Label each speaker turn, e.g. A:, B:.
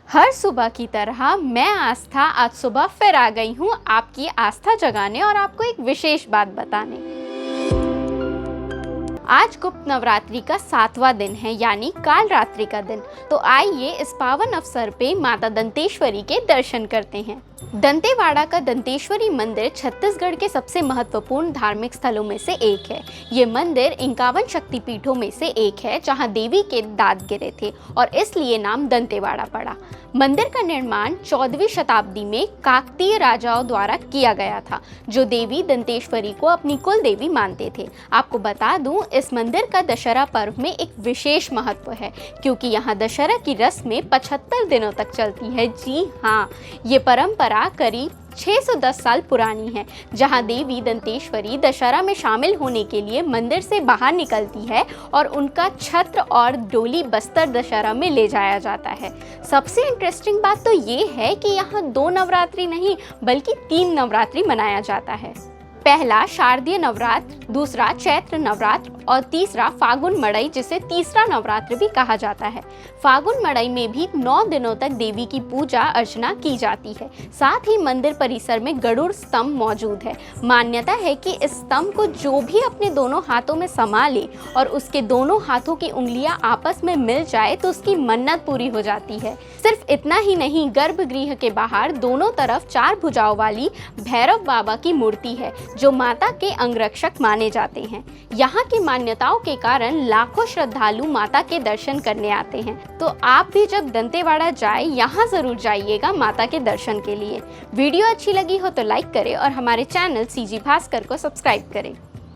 A: हर सुबह की तरह मैं आस्था आज सुबह फिर आ गई हूँ आपकी आस्था जगाने और आपको एक विशेष बात बताने। आज गुप्त नवरात्रि का 7वां दिन है यानी काल रात्रि का दिन। तो आइए इस पावन अवसर पे माता दंतेश्वरी के दर्शन करते हैं। दंतेवाड़ा का दंतेश्वरी मंदिर छत्तीसगढ़ के सबसे महत्वपूर्ण धार्मिक स्थलों में से एक है। ये मंदिर 51 शक्तिपीठों में से एक है जहां देवी के दांत गिरे थे और इसलिए नाम दंतेवाड़ा पड़ा। मंदिर का निर्माण 14वीं शताब्दी में काकतीय राजाओं द्वारा किया गया था, जो देवी दंतेश्वरी को अपनी कुल देवी मानते थे। आपको बता दूं, इस मंदिर का दशहरा पर्व में एक विशेष महत्व है क्योंकि यहाँ दशहरा की रस्में 75 दिनों तक चलती है। जी हाँ, ये परंपरा करीब 610 साल पुरानी है, जहां देवी दंतेश्वरी दशहरा में शामिल होने के लिए मंदिर से बाहर निकलती है और उनका छत्र और डोली बस्तर दशहरा में ले जाया जाता है। सबसे इंटरेस्टिंग बात तो ये है कि यहाँ 2 नवरात्रि नहीं बल्कि 3 नवरात्रि मनाया जाता है। पहला शारदीय नवरात्र, दूसरा चैत्र नवरात्र और तीसरा फागुन मड़ई, जिसे तीसरा नवरात्र भी कहा जाता है। फागुन मड़ई में भी 9 दिनों तक देवी की पूजा अर्चना की जाती है। साथ ही मंदिर परिसर में गरुड़ स्तंभ मौजूद है। मान्यता है कि इस स्तंभ को जो भी अपने दोनों हाथों में समा ले और उसके दोनों हाथों की उंगलियां आपस में मिल जाए तो उसकी मन्नत पूरी हो जाती है। सिर्फ इतना ही नहीं, गर्भगृह के बाहर दोनों तरफ 4 भुजाओं वाली भैरव बाबा की मूर्ति है जो माता के अंगरक्षक माने जाते हैं। यहाँ की मान्यताओं के कारण लाखों श्रद्धालु माता के दर्शन करने आते हैं। तो आप भी जब दंतेवाड़ा जाए यहाँ जरूर जाइएगा माता के दर्शन के लिए। वीडियो अच्छी लगी हो तो लाइक करें और हमारे चैनल सीजी भास्कर को सब्सक्राइब करें।